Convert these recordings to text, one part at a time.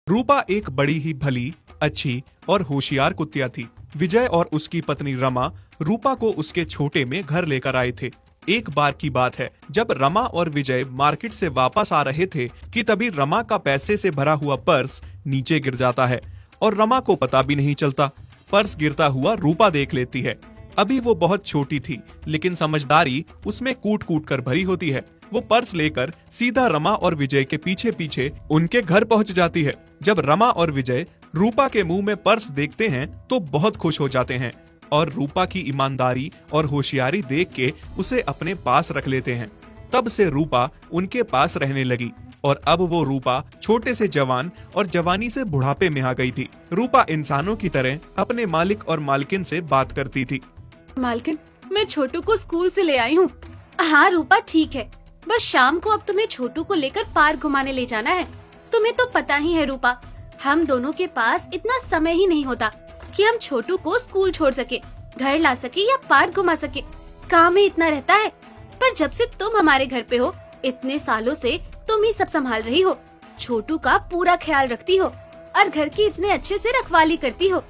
रूपा एक बड़ी ही भली, अच्छी और होशियार कुतिया थी। विजय और उसकी पत्नी रमा रूपा को उसके छोटे में घर लेकर आए थे। एक बार की बात है, जब रमा और विजय मार्केट से वापस आ रहे थे कि तभी रमा का पैसे से भरा हुआ पर्स नीचे गिर जाता है और रमा को पता भी नहीं चलता। पर्स गिरता हुआ रूपा देख लेती है। अभी वो बहुत छोटी थी, लेकिन समझदारी उसमें कूट कूट कर भरी होती है। वो पर्स लेकर सीधा रमा और विजय के पीछे पीछे उनके घर पहुंच जाती है। जब रमा और विजय रूपा के मुंह में पर्स देखते हैं तो बहुत खुश हो जाते हैं और रूपा की ईमानदारी और होशियारी देख के उसे अपने पास रख लेते हैं। तब से रूपा उनके पास रहने लगी और अब वो रूपा छोटे से जवान और जवानी से बुढ़ापे में आ गई थी। रूपा इंसानों की तरह अपने मालिक और मालकिन से बात करती थी। मालकिन, मैं छोटू को स्कूल से ले आई हूँ। हाँ रूपा, ठीक है, बस शाम को अब तुम्हें छोटू को लेकर पार्क घुमाने ले जाना है। तुम्हें तो पता ही है रूपा, हम दोनों के पास इतना समय ही नहीं होता कि हम छोटू को स्कूल छोड़ सके, घर ला सके या पार्क घुमा सके। काम ही इतना रहता है। पर जब से तुम हमारे घर पे हो, इतने सालों से तुम ही सब संभाल रही हो, छोटू का पूरा ख्याल रखती हो और घर की इतने अच्छे से रखवाली करती हो।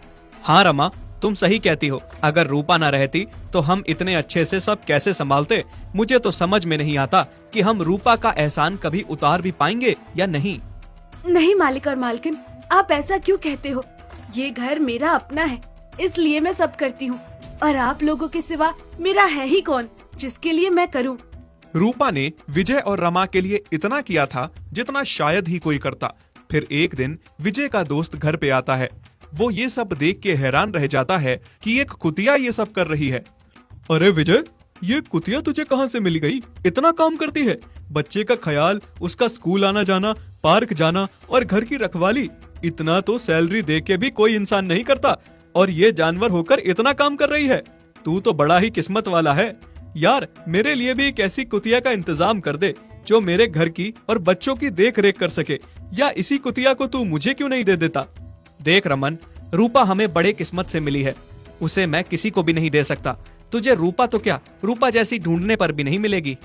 हाँ रमा, तुम सही कहती हो। अगर रूपा ना रहती तो हम इतने अच्छे से सब कैसे संभालते। मुझे तो समझ में नहीं आता कि हम रूपा का एहसान कभी उतार भी पाएंगे या नहीं। नहीं मालिक और मालकिन, आप ऐसा क्यों कहते हो? ये घर मेरा अपना है, इसलिए मैं सब करती हूँ और आप लोगों के सिवा मेरा है ही कौन जिसके लिए मैं करूँ। रूपा ने विजय और रमा के लिए इतना किया था जितना शायद ही कोई करता। फिर एक दिन विजय का दोस्त घर पे आता है। वो ये सब देख के हैरान रह जाता है कि एक कुतिया ये सब कर रही है। अरे विजय, ये कुतिया तुझे कहाँ से मिल गई? इतना काम करती है, बच्चे का ख्याल, उसका स्कूल आना जाना, पार्क जाना और घर की रखवाली। इतना तो सैलरी दे के भी कोई इंसान नहीं करता और ये जानवर होकर इतना काम कर रही है। तू तो बड़ा ही किस्मत वाला है यार। मेरे लिए भी एक ऐसी कुतिया का इंतजाम कर दे जो मेरे घर की और बच्चों की देख रेख कर सके। या इसी कुतिया को तू मुझे क्यों नहीं दे देता? देख रमन, रूपा हमें बड़े किस्मत से मिली है, उसे मैं किसी को भी नहीं दे सकता। तुझे रूपा तो क्या, रूपा जैसी ढूंढने पर भी नहीं मिलेगी।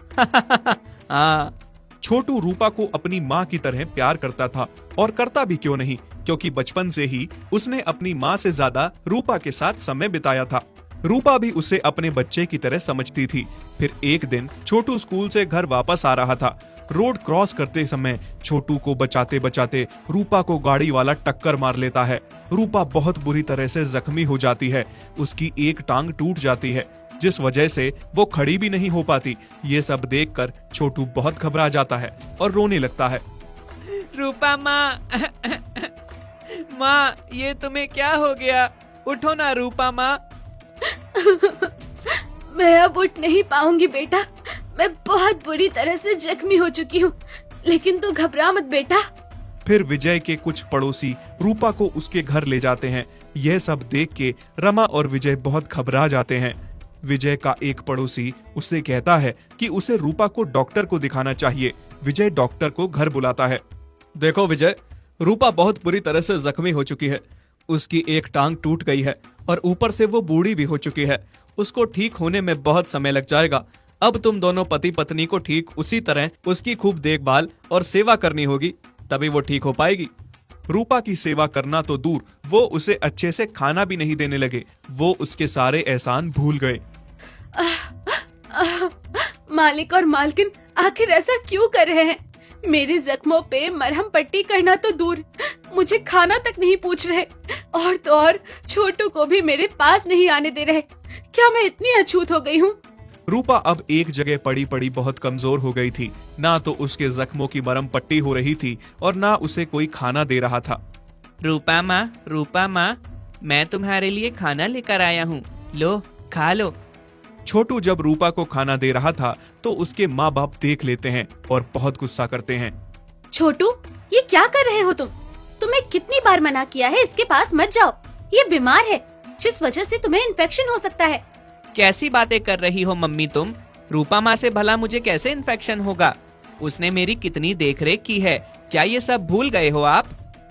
हाँ। छोटू रूपा को अपनी माँ की तरह प्यार करता था और करता भी क्यों नहीं, क्योंकि बचपन से ही उसने अपनी माँ से ज्यादा रूपा के साथ समय बिताया था। रूपा भी उसे अपने बच्चे की तरह समझती थी। फिर एक दिन छोटू स्कूल से घर वापस आ रहा था। रोड क्रॉस करते समय छोटू को बचाते बचाते रूपा को गाड़ी वाला टक्कर मार लेता है। रूपा बहुत बुरी तरह से जख्मी हो जाती है। उसकी एक टांग टूट जाती है, जिस वजह से वो खड़ी भी नहीं हो पाती। ये सब देखकर छोटू बहुत घबरा जाता है और रोने लगता है। रूपा माँ, माँ ये तुम्हें क्या हो गया? उठो ना रूपा माँ। मैं अब उठ नहीं पाऊंगी बेटा, मैं बहुत बुरी तरह से जख्मी हो चुकी हूँ, लेकिन तू घबरा मत बेटा। फिर विजय के कुछ पड़ोसी रूपा को उसके घर ले जाते हैं। यह सब देख के रमा और विजय बहुत घबरा जाते हैं। विजय का एक पड़ोसी उससे कहता है कि उसे रूपा को डॉक्टर को दिखाना चाहिए। विजय डॉक्टर को घर बुलाता है। देखो विजय, रूपा बहुत बुरी तरह से जख्मी हो चुकी है। उसकी एक टांग टूट गई है और ऊपर से वो बूढ़ी भी हो चुकी है। उसको ठीक होने में बहुत समय लग जाएगा। अब तुम दोनों पति पत्नी को ठीक उसी तरह उसकी खूब देखभाल और सेवा करनी होगी, तभी वो ठीक हो पाएगी। रूपा की सेवा करना तो दूर, वो उसे अच्छे से खाना भी नहीं देने लगे। वो उसके सारे एहसान भूल गए। मालिक और मालकिन आखिर ऐसा क्यों कर रहे हैं? मेरे जख्मों पे मरहम पट्टी करना तो दूर, मुझे खाना तक नहीं पूछ रहे और तो और छोटू को भी मेरे पास नहीं आने दे रहे। क्या मैं इतनी अछूत हो गई हूँ? रूपा अब एक जगह पड़ी पड़ी बहुत कमजोर हो गई थी। ना तो उसके जख्मों की मरहम पट्टी हो रही थी और ना उसे कोई खाना दे रहा था। रूपा माँ, मैं तुम्हारे लिए खाना लेकर आया हूँ, लो खा लो। छोटू जब रूपा को खाना दे रहा था तो उसके माँ बाप देख लेते हैं और बहुत गुस्सा करते हैं। छोटू, ये क्या कर रहे हो तुम? तुम्हें कितनी बार मना किया है इसके पास मत जाओ, ये बीमार है, जिस वजह से तुम्हें इन्फेक्शन हो सकता है। कैसी बातें कर रही हो मम्मी तुम? रूपा माँ से भला मुझे कैसे इन्फेक्शन होगा? उसने मेरी कितनी देखरेख की है, क्या ये सब भूल गए हो आप?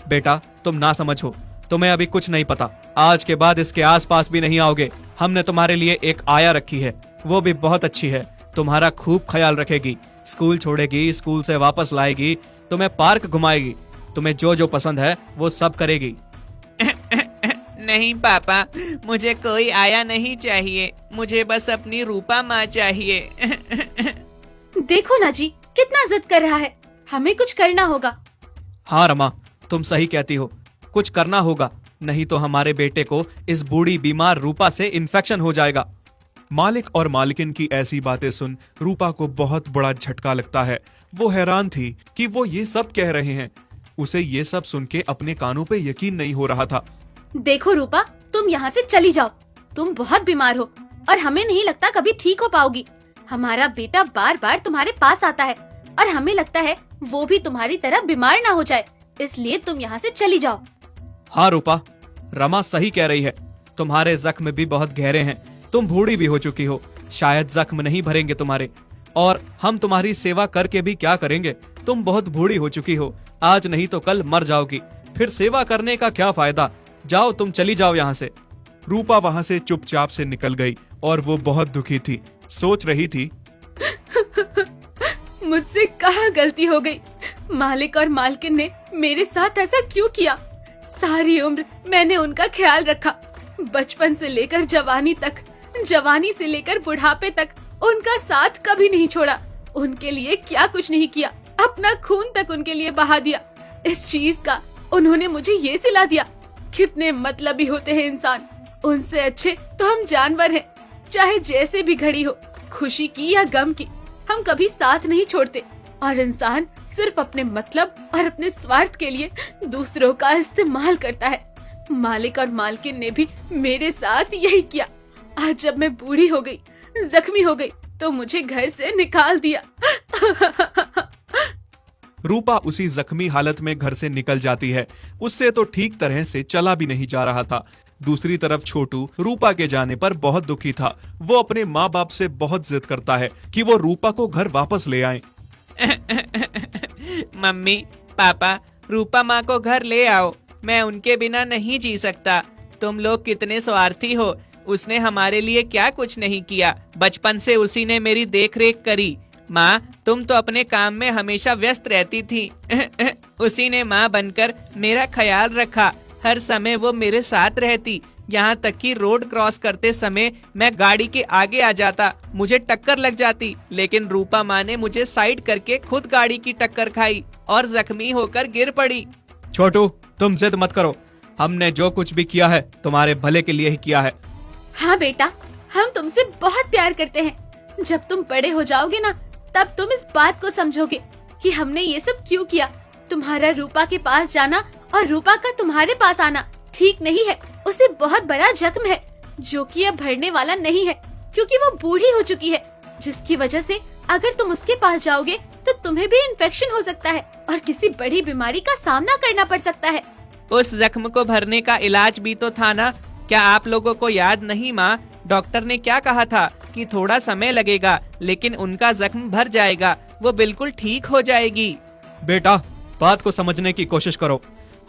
बेटा तुम ना समझ हो, तुम्हें अभी कुछ नहीं पता। आज के बाद इसके आसपास भी नहीं आओगे। हमने तुम्हारे लिए एक आया रखी है, वो भी बहुत अच्छी है। तुम्हारा खूब ख्याल रखेगी, स्कूल छोड़ेगी, स्कूल से वापस लाएगी, तुम्हें पार्क घुमाएगी तुम्हें जो जो पसंद है वो सब करेगी। नहीं पापा, मुझे कोई आया नहीं चाहिए, मुझे बस अपनी रूपा माँ चाहिए। देखो ना जी, कितना जिद कर रहा है। हमें कुछ करना होगा। हाँ रमा, तुम सही कहती हो, कुछ करना होगा, नहीं तो हमारे बेटे को इस बूढ़ी बीमार रूपा से इन्फेक्शन हो जाएगा। मालिक और मालिकिन की ऐसी बातें सुन रूपा को बहुत बड़ा झटका लगता है। वो हैरान थी कि वो ये सब कह रहे हैं। उसे ये सब सुन के अपने कानों पे यकीन नहीं हो रहा था। देखो रूपा, तुम यहाँ से चली जाओ। तुम बहुत बीमार हो और हमें नहीं लगता कभी ठीक हो पाओगी। हमारा बेटा बार बार तुम्हारे पास आता है और हमें लगता है वो भी तुम्हारी तरह बीमार ना हो जाए, इसलिए तुम यहाँ से चली जाओ। हाँ रूपा, रमा सही कह रही है, तुम्हारे जख्म भी बहुत गहरे हैं, तुम बूढ़ी भी हो चुकी हो, शायद जख्म नहीं भरेंगे तुम्हारे, और हम तुम्हारी सेवा करके भी क्या करेंगे, तुम बहुत बूढ़ी हो चुकी हो, आज नहीं तो कल मर जाओगी, फिर सेवा करने का क्या फायदा, जाओ तुम चली जाओ यहाँ से। रूपा वहाँ से चुपचाप से निकल गई और वो बहुत दुखी थी। सोच रही थी, मुझसे कहाँ गलती हो गई। मालिक और मालकिन ने मेरे साथ ऐसा क्यों किया। सारी उम्र मैंने उनका ख्याल रखा, बचपन से लेकर जवानी तक, जवानी से लेकर बुढ़ापे तक उनका साथ कभी नहीं छोड़ा। उनके लिए क्या कुछ नहीं किया, अपना खून तक उनके लिए बहा दिया। इस चीज का उन्होंने मुझे ये सिला दिया। कितने मतलबी होते हैं इंसान, उनसे अच्छे तो हम जानवर हैं। चाहे जैसे भी घड़ी हो, खुशी की या गम की, हम कभी साथ नहीं छोड़ते। और इंसान सिर्फ अपने मतलब और अपने स्वार्थ के लिए दूसरों का इस्तेमाल करता है। मालिक और मालकिन ने भी मेरे साथ यही किया। आज जब मैं बूढ़ी हो गई, जख्मी हो गई, तो मुझे घर से निकाल दिया। रूपा उसी जख्मी हालत में घर से निकल जाती है। उससे तो ठीक तरह से चला भी नहीं जा रहा था। दूसरी तरफ छोटू रूपा के जाने पर बहुत दुखी था। वो अपने माँ बाप से बहुत जिद करता है कि वो रूपा को घर वापस ले आएं। मम्मी पापा, रूपा माँ को घर ले आओ, मैं उनके बिना नहीं जी सकता। तुम लोग कितने स्वार्थी हो, उसने हमारे लिए क्या कुछ नहीं किया। बचपन से उसी ने मेरी देखरेख करी। माँ, तुम तो अपने काम में हमेशा व्यस्त रहती थी। उसी ने माँ बनकर मेरा ख्याल रखा। हर समय वो मेरे साथ रहती, यहाँ तक कि रोड क्रॉस करते समय मैं गाड़ी के आगे आ जाता, मुझे टक्कर लग जाती, लेकिन रूपा माँ ने मुझे साइड करके खुद गाड़ी की टक्कर खाई और जख्मी होकर गिर पड़ी। छोटू, तुम जिद मत करो, हमने जो कुछ भी किया है तुम्हारे भले के लिए ही किया है। हाँ बेटा, हम तुमसे बहुत प्यार करते हैं। जब तुम बड़े हो जाओगे ना, तब तुम इस बात को समझोगे कि हमने ये सब क्यों किया। तुम्हारा रूपा के पास जाना और रूपा का तुम्हारे पास आना ठीक नहीं है। उसे बहुत बड़ा जख्म है जो कि अब भरने वाला नहीं है, क्योंकि वो बूढ़ी हो चुकी है, जिसकी वजह से अगर तुम उसके पास जाओगे तो तुम्हें भी इन्फेक्शन हो सकता है और किसी बड़ी बीमारी का सामना करना पड़ सकता है। उस जख्म को भरने का इलाज भी तो था ना, क्या आप लोगों को याद नहीं माँ? डॉक्टर ने क्या कहा था कि थोड़ा समय लगेगा, लेकिन उनका जख्म भर जाएगा, वो बिल्कुल ठीक हो जाएगी। बेटा, बात को समझने की कोशिश करो।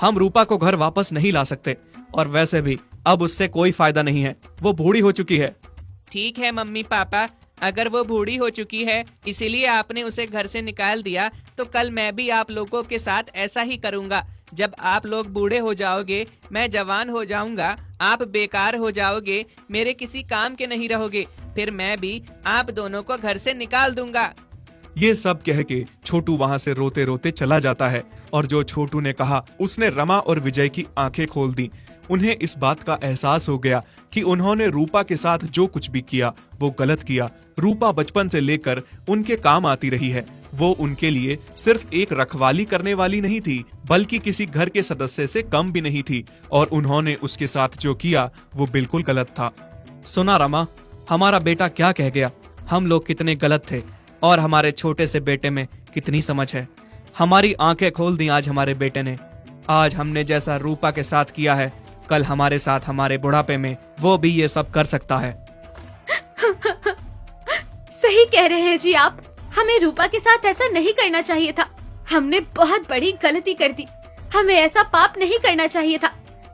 हम रूपा को घर वापस नहीं ला सकते, और वैसे भी अब उससे कोई फायदा नहीं है, वो बूढ़ी हो चुकी है। ठीक है मम्मी पापा, अगर वो बूढ़ी हो चुकी है इसीलिए आपने उसे घर से निकाल दिया, तो कल मैं भी आप लोगों के साथ ऐसा ही करूँगा। जब आप लोग बूढ़े हो जाओगे, मैं जवान हो जाऊंगा, आप बेकार हो जाओगे, मेरे किसी काम के नहीं रहोगे, फिर मैं भी आप दोनों को घर से निकाल दूंगा। ये सब कह के छोटू वहाँ से रोते रोते चला जाता है। और जो छोटू ने कहा, उसने रमा और विजय की आंखें खोल दी। उन्हें इस बात का एहसास हो गया कि उन्होंने रूपा के साथ जो कुछ भी किया वो गलत किया। रूपा बचपन से लेकर उनके काम आती रही है। वो उनके लिए सिर्फ एक रखवाली करने वाली नहीं थी, बल्कि किसी घर के सदस्य से कम भी नहीं थी, और उन्होंने उसके साथ जो किया वो बिल्कुल गलत था। सुना रमा, हमारा बेटा क्या कह गया, हम लोग कितने गलत थे और हमारे छोटे से बेटे में कितनी समझ है। हमारी आंखें खोल दी आज हमारे बेटे ने। आज हमने जैसा रूपा के साथ किया है, कल हमारे साथ हमारे बुढ़ापे में वो भी ये सब कर सकता है। सही कह रहे हैं जी आप, हमें रूपा के साथ ऐसा नहीं करना चाहिए था। हमने बहुत बड़ी गलती कर दी, हमें ऐसा पाप नहीं करना चाहिए था।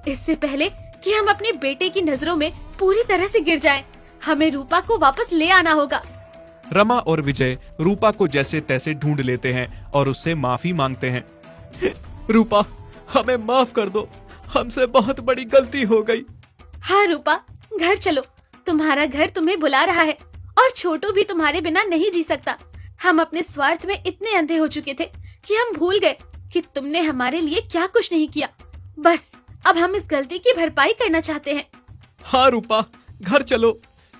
इससे पहले कि हम अपने बेटे की नजरों में पूरी तरह से गिर जाएं, हमें रूपा को वापस ले आना होगा। रमा और विजय रूपा को जैसे तैसे ढूंढ लेते हैं और उससे माफी मांगते हैं। रूपा, हमें माफ कर दो, हमसे बहुत बड़ी गलती हो गई। हाँ रूपा, घर चलो, तुम्हारा घर तुम्हें बुला रहा है और छोटू भी तुम्हारे बिना नहीं जी सकता। हम अपने स्वार्थ में इतने अंधे हो चुके थे कि हम भूल गए कि तुमने हमारे लिए क्या कुछ नहीं किया। बस अब हम इस गलती की भरपाई करना चाहते हैं। हाँ रूपा, घर चलो।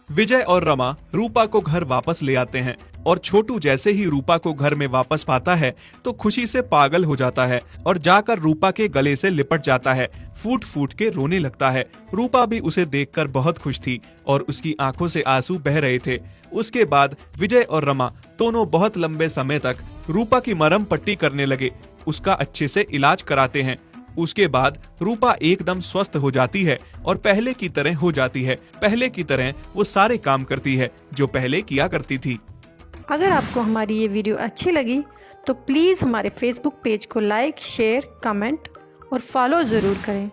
विजय और रमा रूपा को घर वापस ले आते हैं और छोटू जैसे ही रूपा को घर में वापस पाता है तो खुशी से पागल हो जाता है और जाकर रूपा के गले से लिपट जाता है, फूट फूट के रोने लगता है। रूपा भी उसे देखकर बहुत खुश थी और उसकी आंखों से आंसू बह रहे थे। उसके बाद विजय और रमा दोनों बहुत लंबे समय तक रूपा की मरहम पट्टी करने लगे, उसका अच्छे से इलाज कराते हैं। उसके बाद रूपा एकदम स्वस्थ हो जाती है और पहले की तरह हो जाती है। पहले की तरह वो सारे काम करती है जो पहले किया करती थी। अगर आपको हमारी ये वीडियो अच्छी लगी तो प्लीज़ हमारे फेसबुक पेज को लाइक, शेयर, कमेंट और फॉलो ज़रूर करें।